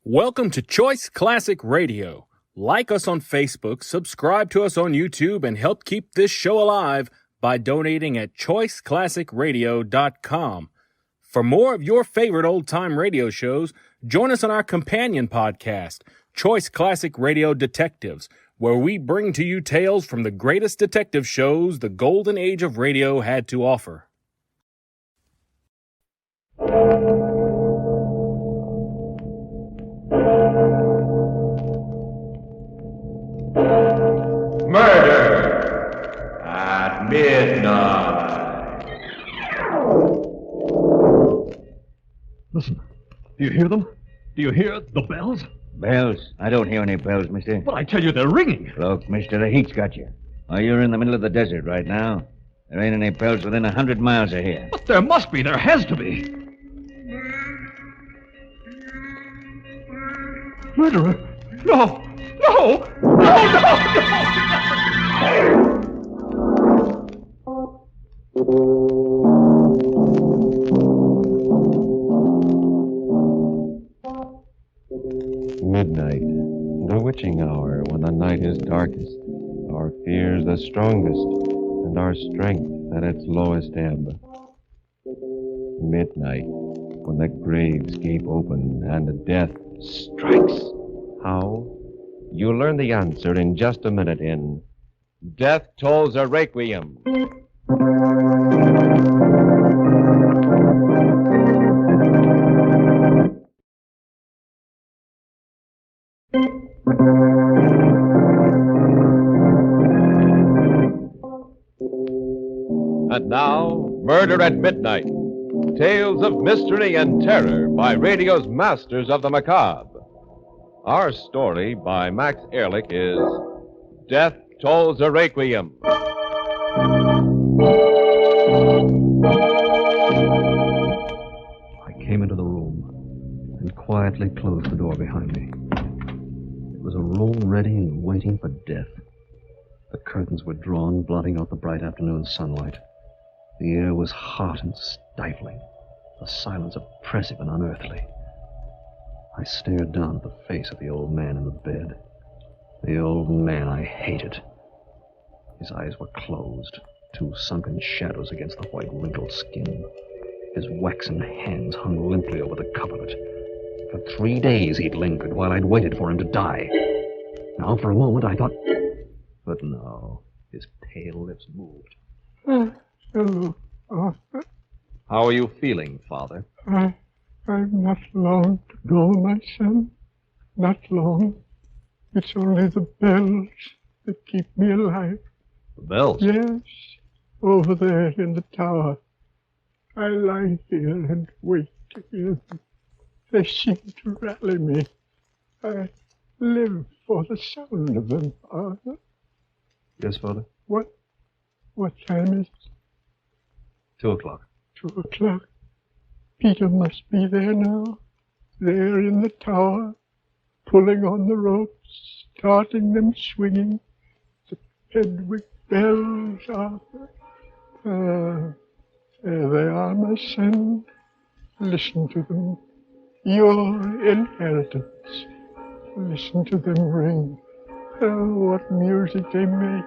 Welcome to Choice Classic Radio. Like us on Facebook, subscribe to us on YouTube, and help keep this show alive by donating at choiceclassicradio.com. For more of your favorite old-time radio shows, join us on our companion podcast, Choice Classic Radio Detectives, where we bring to you tales from the greatest detective shows the golden age of radio had to offer. Murder at midnight. Listen, do you hear them? Do you hear the bells? Bells? I don't hear any bells, mister. But I tell you, they're ringing. Look, mister, the heat's got you. Why, you're in the middle of the desert right now. There ain't any bells within 100 miles of here. But there must be. There has to be. Murderer? No! No! No! No! Midnight, the witching hour when the night is darkest, our fears the strongest, and our strength at its lowest ebb. Midnight, when the graves gape open and death strikes. How? You'll learn the answer in just a minute in Death Tolls a Requiem. And now, Murder at Midnight. Tales of mystery and terror by radio's masters of the macabre. Our story by Max Ehrlich is Death Tolls a Requiem. I came into the room and quietly closed the door behind me. It was a room ready and waiting for death. The curtains were drawn, blotting out the bright afternoon sunlight. The air was hot and stifling, the silence oppressive and unearthly. I stared down at the face of the old man in the bed. The old man I hated. His eyes were closed, two sunken shadows against the white, wrinkled skin. His waxen hands hung limply over the coverlet. For 3 days he'd lingered while I'd waited for him to die. Now, for a moment, I thought... But no, his pale lips moved. How are you feeling, Father? I've not long to go, my son. Not long. It's only the bells that keep me alive. The bells? Yes, over there in the tower. I lie here and wait to hear them. They seem to rally me. I live for the sound of them, Father. Yes, Father? What time is it? 2 o'clock. 2 o'clock. Peter must be there now. There in the tower, pulling on the ropes, starting them swinging. The Pedwick bells, Arthur. There they are, my son. Listen to them. Your inheritance. Listen to them ring. Oh, what music they make.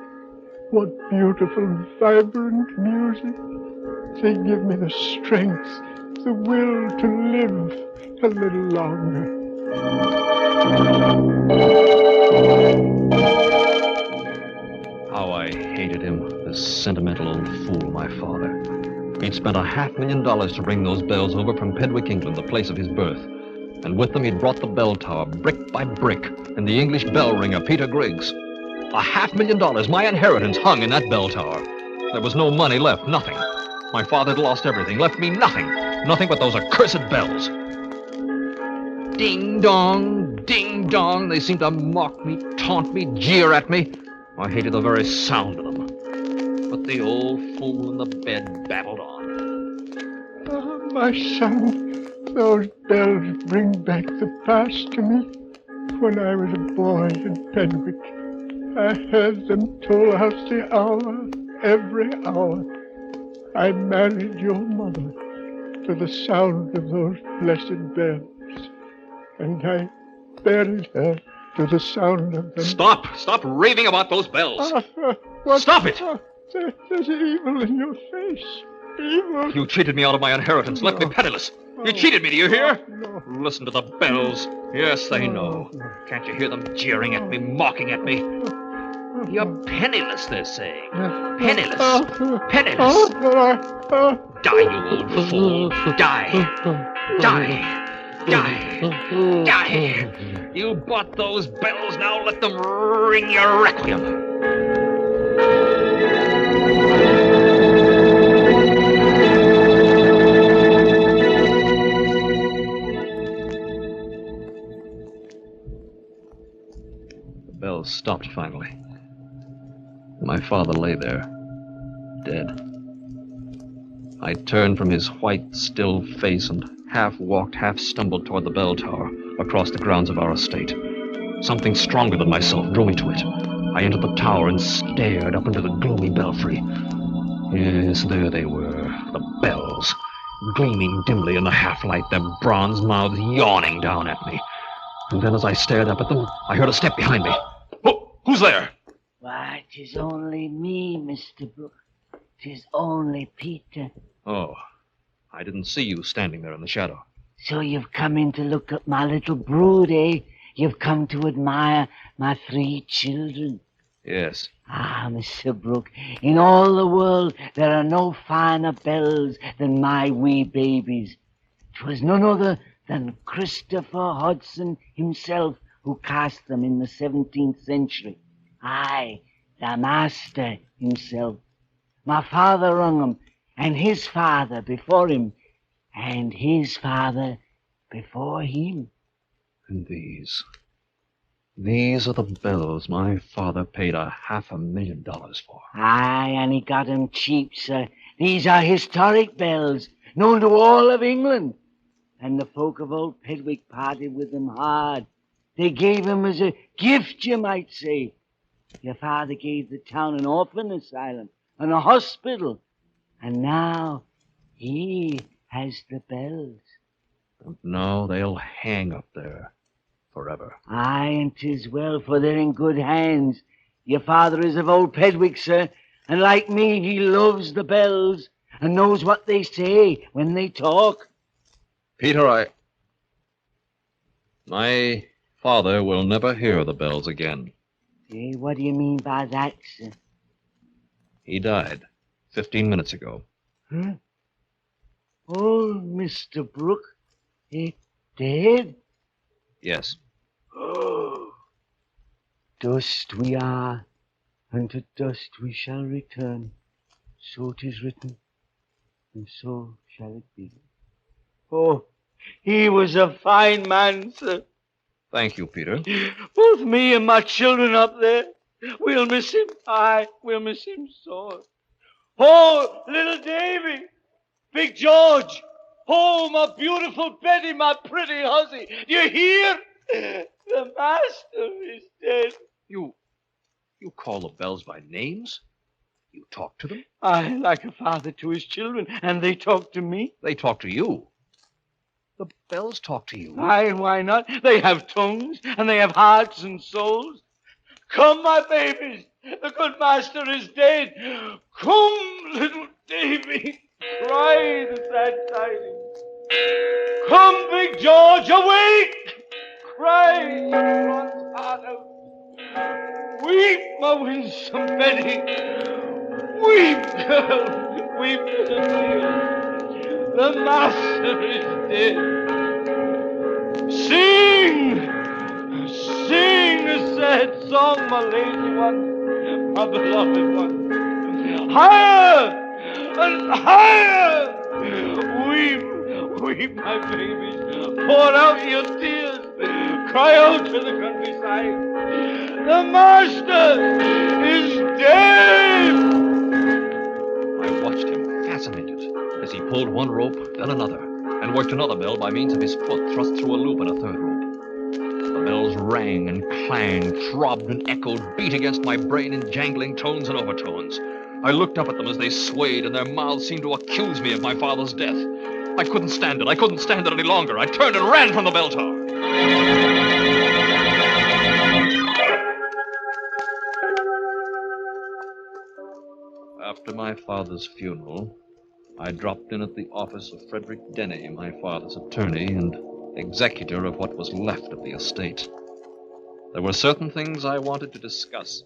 What beautiful, vibrant music. They give me the strength, the will to live a little longer. How I hated him, this sentimental old fool, my father. He'd spent $500,000 to bring those bells over from Pedwick, England, the place of his birth. And with them he'd brought the bell tower, brick by brick, and the English bell ringer, Peter Griggs. $500,000, my inheritance, hung in that bell tower. There was no money left, nothing. My father had lost everything, left me nothing. Nothing but those accursed bells. Ding dong, ding dong. They seemed to mock me, taunt me, jeer at me. I hated the very sound of them. But the old fool in the bed babbled on. Oh, my son, those bells bring back the past to me. When I was a boy in Pedwick, I heard them toll out the hour, every hour. I married your mother to the sound of those blessed bells. And I buried her to the sound of them. Stop raving about those bells. What? Stop it! There's evil in your face. Evil. You cheated me out of my inheritance, left me penniless. You cheated me, do you hear? Listen to the bells. Yes, they know. Can't you hear them jeering at me, mocking at me? You're penniless, they're saying. Penniless. Penniless. Die, you old fool. Die. Die. You bought those bells, now let them ring your requiem. The bells stopped finally. My father lay there, dead. I turned from his white, still face and half walked, half stumbled toward the bell tower across the grounds of our estate. Something stronger than myself drew me to it. I entered the tower and stared up into the gloomy belfry. Yes, there they were, the bells, gleaming dimly in the half-light, their bronze mouths yawning down at me. And then as I stared up at them, I heard a step behind me. Who's there? Why, 'tis only me, Mr. Brooke. 'Tis only Peter. Oh, I didn't see you standing there in the shadow. So you've come in to look at my little brood, eh? You've come to admire my 3 children. Yes. Ah, Mr. Brooke, in all the world there are no finer bells than my wee babies. 'Twas none other than Christopher Hodson himself who cast them in the 17th century. Aye, the master himself. My father rung 'em, and his father before him, and his father before him. And these are the bells my father paid $500,000 for. Aye, and he got 'em cheap, sir. These are historic bells, known to all of England. And the folk of old Pedwick parted with them hard. They gave 'em as a gift, you might say. Your father gave the town an orphan asylum and a hospital. And now he has the bells. And now they'll hang up there forever. Aye, and 'tis well, for they're in good hands. Your father is of old Pedwick, sir, and like me, he loves the bells and knows what they say when they talk. Peter, my father will never hear the bells again. Eh, what do you mean by that, sir? He died 15 minutes ago. Huh? Oh, Mr. Brooke, dead? Yes. Oh. Dust we are, and to dust we shall return. So 'tis written, and so shall it be. Oh, he was a fine man, sir. Thank you, Peter. Both me and my children up there. We'll miss him. Aye, we'll miss him sore. Oh, little Davy, Big George. Oh, my beautiful Betty, my pretty hussy. Do you hear? The master is dead. You call the bells by names? You talk to them? I like a father to his children, and they talk to me. They talk to you. The bells talk to you. Aye, and why not? They have tongues, and they have hearts and souls. Come, my babies. The good master is dead. Come, little Davy. Cry the sad tidings. Come, Big George, awake. Cry one's heart out. Weep, my winsome Betty. Weep, girl. Weep, little dear. The master is dead. Sing! Sing a sad song, my lady one, my beloved one. Higher and higher! Weep, my babies. Pour out your tears. Cry out to the countryside. The master is dead! I watched him, fascinated, as he pulled one rope, then another, and worked another bell by means of his foot thrust through a loop in a third rope. The bells rang and clanged, throbbed and echoed, beat against my brain in jangling tones and overtones. I looked up at them as they swayed, and their mouths seemed to accuse me of my father's death. I couldn't stand it. I couldn't stand it any longer. I turned and ran from the bell tower. my father's funeral, I dropped in at the office of Frederick Denny, my father's attorney and executor of what was left of the estate. There were certain things I wanted to discuss.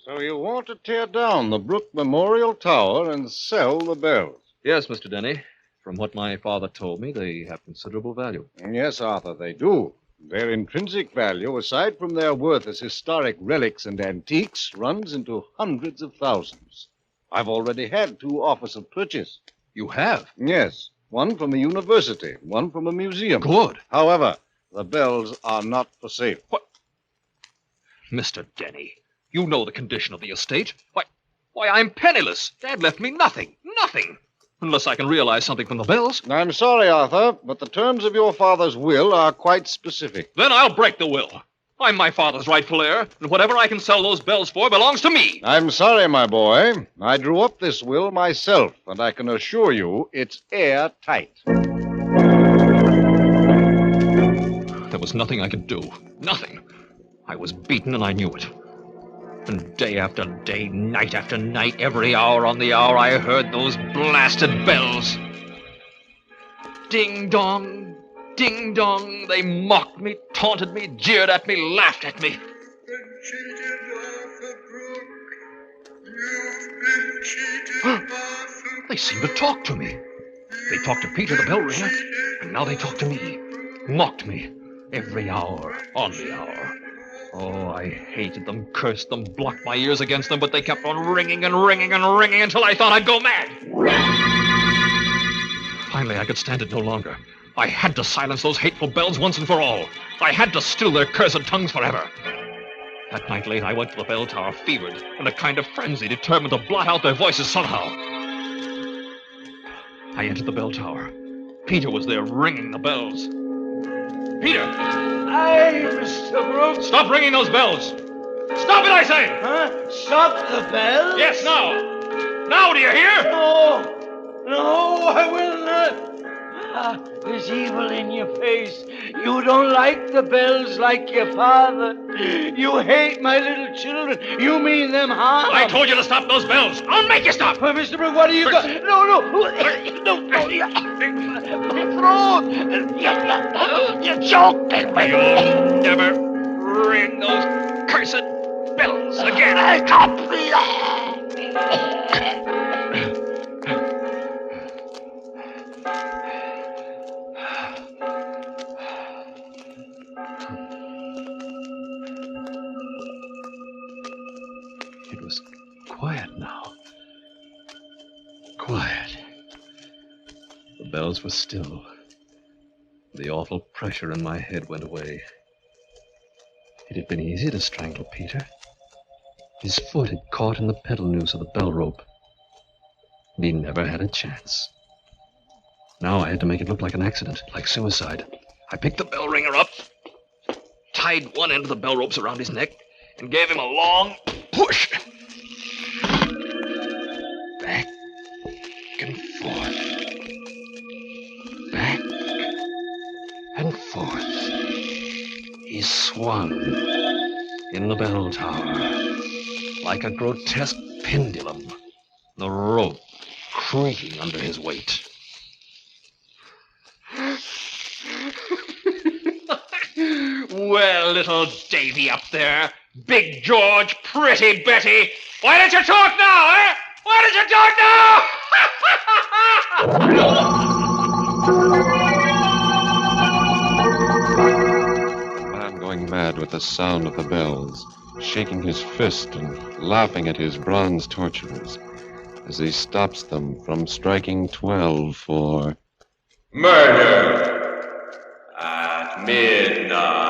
So you want to tear down the Brook Memorial Tower and sell the bells? Yes, Mr. Denny. From what my father told me, they have considerable value. Yes, Arthur, they do. Their intrinsic value, aside from their worth as historic relics and antiques, runs into hundreds of thousands. I've already had 2 offers of purchase. You have? Yes, one from a university, one from a museum. Good. However, the bells are not for sale. What? Mr. Denny, you know the condition of the estate. Why, I'm penniless. Dad left me nothing. Nothing. Unless I can realize something from the bells. I'm sorry, Arthur, but the terms of your father's will are quite specific. Then I'll break the will. I'm my father's rightful heir, and whatever I can sell those bells for belongs to me. I'm sorry, my boy. I drew up this will myself, and I can assure you it's airtight. There was nothing I could do. Nothing. I was beaten, and I knew it. And day after day, night after night, every hour on the hour, I heard those blasted bells. Ding dong, ding dong. They mocked me, taunted me, jeered at me, laughed at me. They seemed to talk to me. They talked to Peter the bell ringer, and now they talk to me. Mocked me every hour on the hour. Oh, I hated them, cursed them, blocked my ears against them, but they kept on ringing and ringing and ringing until I thought I'd go mad. Finally, I could stand it no longer. I had to silence those hateful bells once and for all. I had to still their cursed tongues forever. That night late, I went to the bell tower, fevered, in a kind of frenzy, determined to blot out their voices somehow. I entered the bell tower. Peter was there ringing the bells. Peter! Aye, Mr. Brooks. Stop ringing those bells! Stop it, I say! Huh? Stop the bells? Yes, now! Now, do you hear? No, I will not. There's evil in your face. You don't like the bells like your father. You hate my little children. You mean them harm. I told you to stop those bells. I'll make you stop! Mr. Brooks, what do you got? No. My throat. You're choking me. You'll never ring those cursed bells again. I can't breathe. It was quiet now. Quiet. The bells were still. The awful pressure in my head went away. It had been easy to strangle Peter. His foot had caught in the pedal noose of the bell rope. And he never had a chance. Now I had to make it look like an accident, like suicide. I picked the bell ringer up, tied one end of the bell ropes around his neck, and gave him a long push. Back and forth. Back and forth. He swung in the bell tower like a grotesque pendulum, the rope creaking under his weight. Well, little Davy up there, Big George, pretty Betty, why don't you talk now, eh? Why don't you talk now? The man going mad with the sound of the bells, shaking his fist and laughing at his bronze torturers as he stops them from striking 12 for Murder at midnight.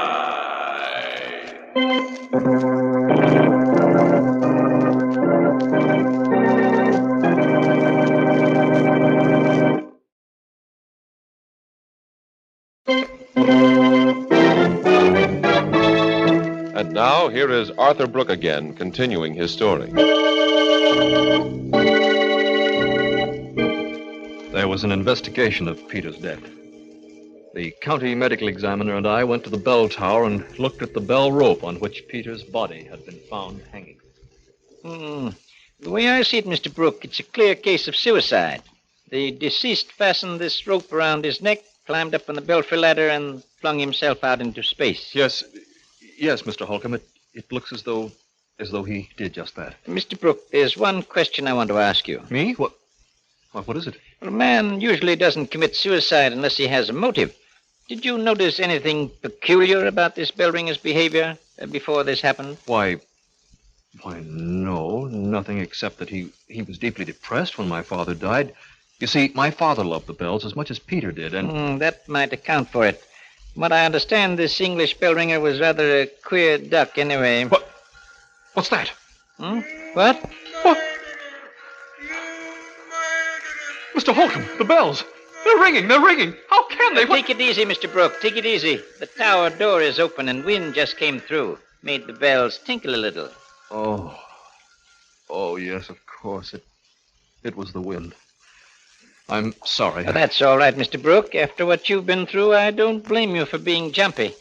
And now, here is Arthur Brooke again, continuing his story. There was an investigation of Peter's death. The county medical examiner and I went to the bell tower and looked at the bell rope on which Peter's body had been found hanging. The way I see it, Mr. Brooke, it's a clear case of suicide. The deceased fastened this rope around his neck, climbed up on the belfry ladder, and flung himself out into space. Yes, Mr. Holcomb. It looks as though he did just that. Mr. Brooke, there's one question I want to ask you. Me? What is it? Well, a man usually doesn't commit suicide unless he has a motive. Did you notice anything peculiar about this bell ringer's behavior before this happened? Why, no, nothing except that he was deeply depressed when my father died. You see, my father loved the bells as much as Peter did, and... That might account for it. From what I understand, this English bell ringer was rather a queer duck anyway. What's that? What? Mr. Holcomb, the bells! They're ringing! How can they? Take it easy, Mr. Brooke. Take it easy. The tower door is open and wind just came through. Made the bells tinkle a little. Oh, yes, of course. It was the wind. I'm sorry. That's all right, Mr. Brooke. After what you've been through, I don't blame you for being jumpy.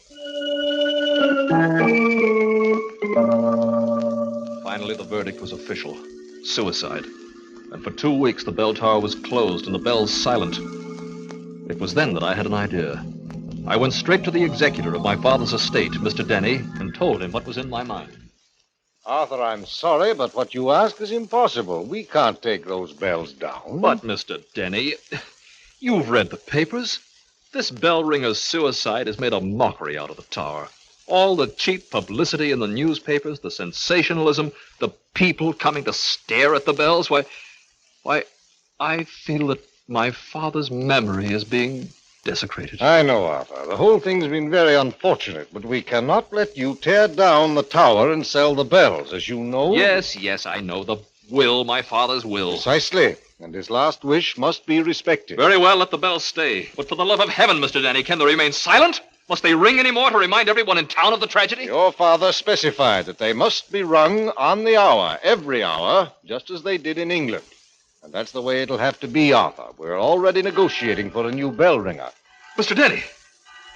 Finally, the verdict was official. Suicide. And for 2 weeks, the bell tower was closed and the bells silent. It was then that I had an idea. I went straight to the executor of my father's estate, Mr. Denny, and told him what was in my mind. Arthur, I'm sorry, but what you ask is impossible. We can't take those bells down. But, Mr. Denny, you've read the papers. This bell ringer's suicide has made a mockery out of the tower. All the cheap publicity in the newspapers, the sensationalism, the people coming to stare at the bells. Why, I feel that my father's memory is being desecrated. I know, Arthur. The whole thing's been very unfortunate, but we cannot let you tear down the tower and sell the bells, as you know. Yes, I know. The will, my father's will. Precisely. And his last wish must be respected. Very well, let the bells stay. But for the love of heaven, Mr. Denny, can they remain silent? Must they ring any more to remind everyone in town of the tragedy? Your father specified that they must be rung on the hour, every hour, just as they did in England. And that's the way it'll have to be, Arthur. We're already negotiating for a new bell ringer. Mr. Denny,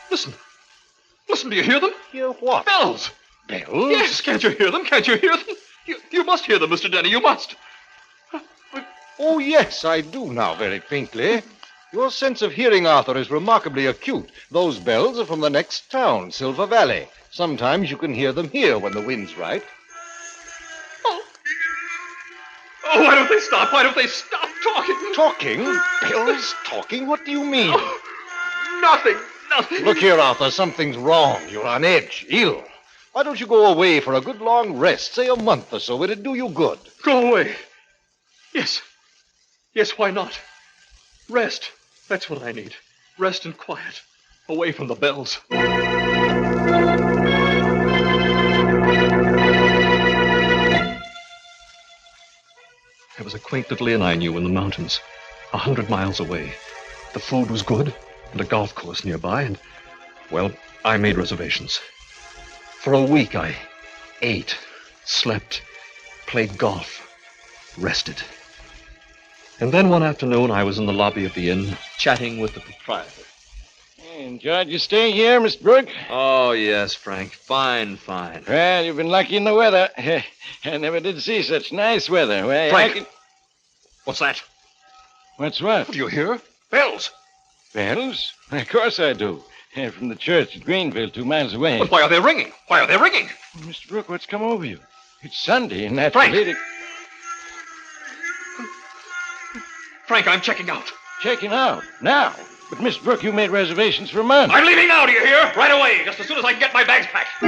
listen. Listen, do you hear them? Hear what? Bells. Bells? Yes, can't you hear them? Can't you hear them? You must hear them, Mr. Denny, you must. Oh, yes, I do now, very faintly. Your sense of hearing, Arthur, is remarkably acute. Those bells are from the next town, Silver Valley. Sometimes you can hear them here when the wind's right. Oh, why don't they stop? Why don't they stop talking? Talking? Bells talking? What do you mean? Nothing. Look here, Arthur, something's wrong. You're on edge, ill. Why don't you go away for a good long rest, say a month or so? It'd do you good. Go away? Yes, why not? Rest. That's what I need. Rest and quiet. Away from the bells. There was a quaint little inn I knew in the mountains, 100 miles away. The food was good, and a golf course nearby, and, well, I made reservations. For a week, I ate, slept, played golf, rested. And then one afternoon, I was in the lobby of the inn, chatting with the proprietor. Hey, enjoyed your stay here, Mr. Brooke? Oh, yes, Frank. Fine. Well, you've been lucky in the weather. I never did see such nice weather. Why, Frank! What's that? What's what? Do you hear? Bells! Bells? Of course I do. From the church at Greenville, 2 miles away. But why are they ringing? Mr. Brooke, what's come over you? It's Sunday, and that's... Frank! Frank, I'm checking out. Checking out? Now? But, Mr. Brooke, you made reservations for a month. I'm leaving now, do you hear? Right away, just as soon as I can get my bags packed. The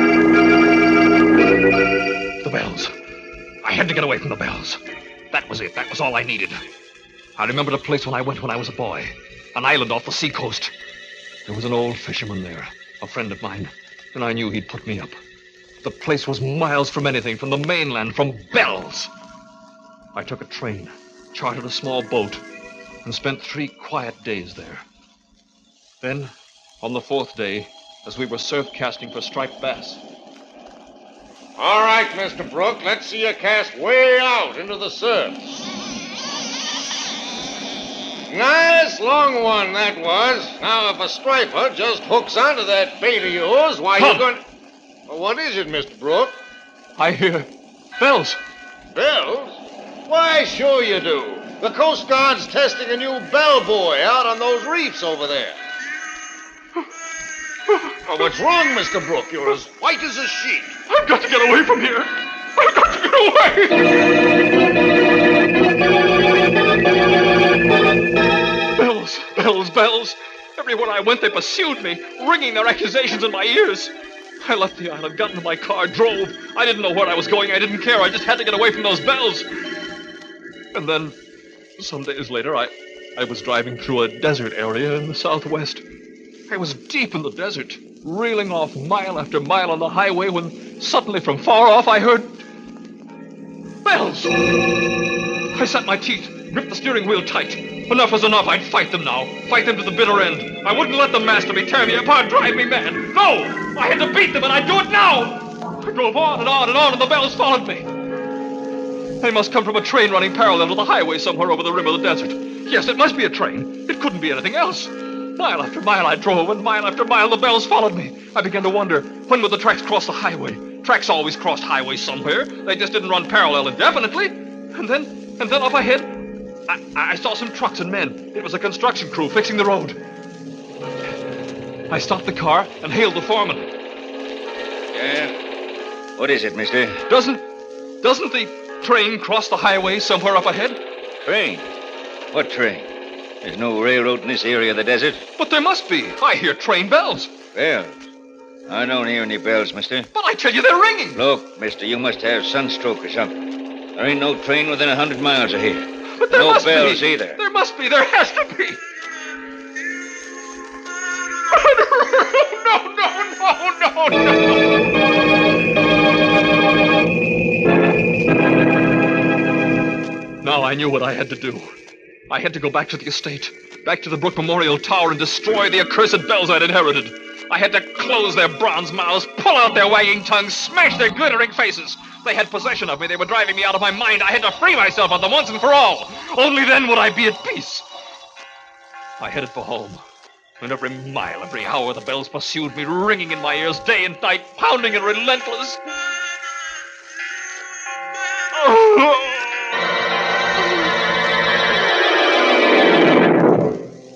bells. I had to get away from the bells. That was it. That was all I needed. I remembered a place when I went when I was a boy. An island off the seacoast. There was an old fisherman there, a friend of mine, and I knew he'd put me up. The place was miles from anything, from the mainland, from bells. I took a train, chartered a small boat, and spent 3 quiet days there. Then, on the 4th day, as we were surf casting for striped bass. All right, Mr. Brooke, let's see you cast way out into the surf. Nice long one that was. Now, if a striper just hooks onto that bait of yours, why, you're going... Well, what is it, Mr. Brooke? I hear bells. Bells? Why, sure you do. The Coast Guard's testing a new bellbuoy out on those reefs over there. Oh, what's wrong, Mr. Brooke? You're as white as a sheet. I've got to get away from here. I've got to get away. Bells. Everywhere I went, they pursued me, ringing their accusations in my ears. I left the island, got into my car, drove. I didn't know where I was going. I didn't care. I just had to get away from those bells. And then, some days later, I was driving through a desert area in the southwest. I was deep in the desert, reeling off mile after mile on the highway when suddenly from far off I heard bells. I set my teeth, gripped the steering wheel tight. Enough was enough. I'd fight them now. Fight them to the bitter end. I wouldn't let them master me, tear me apart, drive me mad. No! I had to beat them, and I'd do it now! I drove on and on and on, and the bells followed me. They must come from a train running parallel to the highway somewhere over the rim of the desert. Yes, it must be a train. It couldn't be anything else. Mile after mile I drove, and mile after mile the bells followed me. I began to wonder, when would the tracks cross the highway? Tracks always crossed highways somewhere. They just didn't run parallel indefinitely. And then up ahead, I saw some trucks and men. It was a construction crew fixing the road. I stopped the car and hailed the foreman. Yeah? What is it, mister? Doesn't the train cross the highway somewhere up ahead? Train? What train? There's no railroad in this area of the desert. But there must be. I hear train bells. Bells? I don't hear any bells, mister. But I tell you, they're ringing. Look, mister, you must have sunstroke or something. There ain't no train within 100 miles of here. But there no must bells be. either. There must be. There has to be. No. Now I knew what I had to do. I had to go back to the estate, back to the Brook Memorial Tower, and destroy the accursed bells I'd inherited. I had to close their bronze mouths, pull out their wagging tongues, smash their glittering faces. They had possession of me. They were driving me out of my mind. I had to free myself of them once and for all. Only then would I be at peace. I headed for home. And every mile, every hour, the bells pursued me, ringing in my ears day and night, pounding and relentless.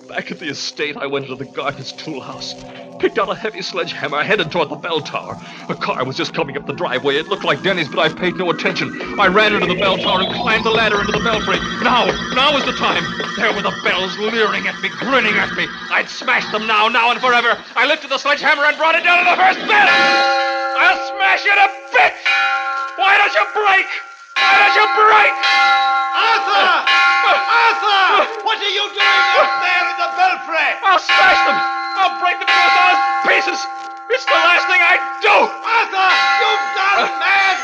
Back at the estate, I went into the gardener's tool house, picked out a heavy sledgehammer, headed toward the bell tower. A car was just coming up the driveway. It looked like Denny's, but I paid no attention. I ran into the bell tower and climbed the ladder into the belfry. Now was the time. There were the bells leering at me, grinning at me. I'd smash them now and forever. I lifted the sledgehammer and brought it down to the first bell. I'll smash you to bits. Why don't you break? Why don't you break? Arthur! Arthur! What are you doing out there in the belfry? I'll smash them! I'll break them into 1,000 pieces! It's the last thing I'd do! Arthur! You've gone mad!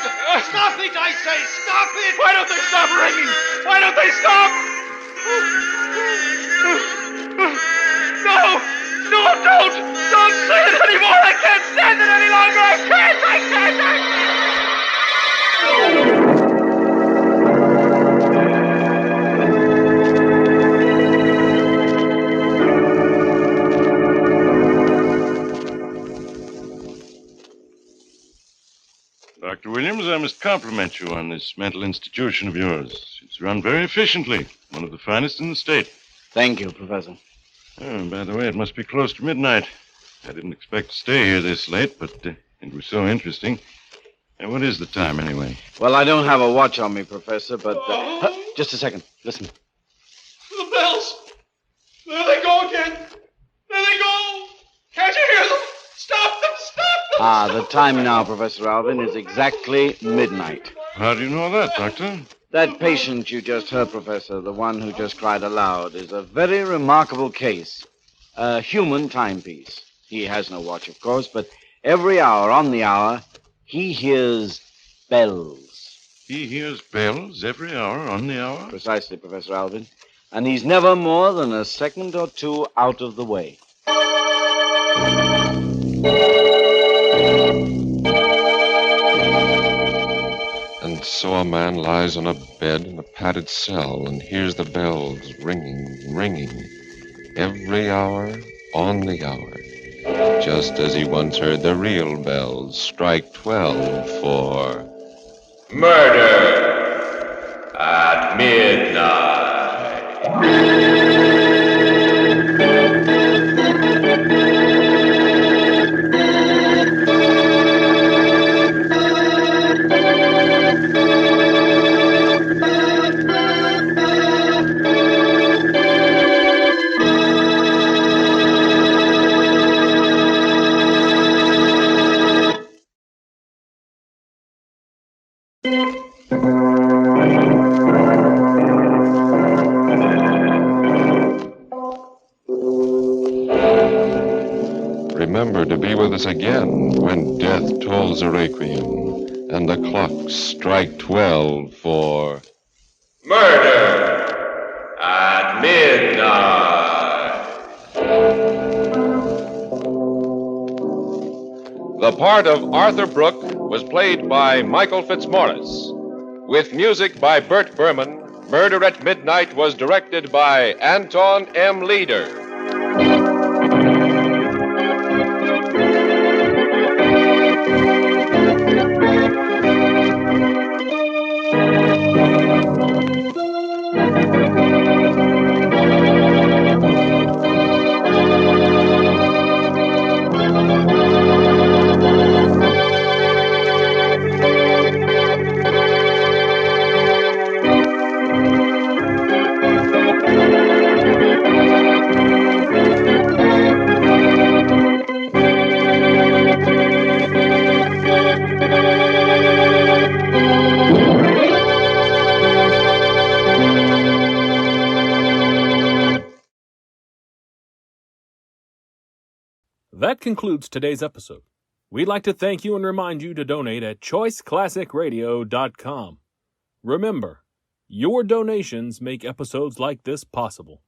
Stop it, I say! Stop it! Why don't they stop ringing? Why don't they stop? No! No, don't! Don't say it anymore! I can't stand it any longer! I can't! Dr. Williams, I must compliment you on this mental institution of yours. It's run very efficiently, one of the finest in the state. Thank you, Professor. Oh, by the way, it must be close to midnight. I didn't expect to stay here this late, but it was so interesting. And what is the time, anyway? Well, I don't have a watch on me, Professor, but... just a second. Listen. The bells! There they go again! There they go! Can't you hear them? Stop them! Stop them! The time now, Professor Alvin, is exactly midnight. How do you know that, Doctor? That patient you just heard, Professor, the one who just cried aloud, is a very remarkable case. A human timepiece. He has no watch, of course, but every hour on the hour, he hears bells. He hears bells every hour on the hour? Precisely, Professor Alvin. And he's never more than a second or two out of the way. And so a man lies on a bed in a padded cell and hears the bells ringing, every hour on the hour, just as he once heard the real bells strike 12 for... Murder at midnight. Remember to be with us again when death tolls a requiem and the clocks strike 12 for Murder at midnight. The part of Arthur Brooke was played by Michael Fitzmaurice. With music by Bert Berman, Murder at Midnight was directed by Anton M. Leader. That concludes today's episode. We'd like to thank you and remind you to donate at choiceclassicradio.com. Remember, your donations make episodes like this possible.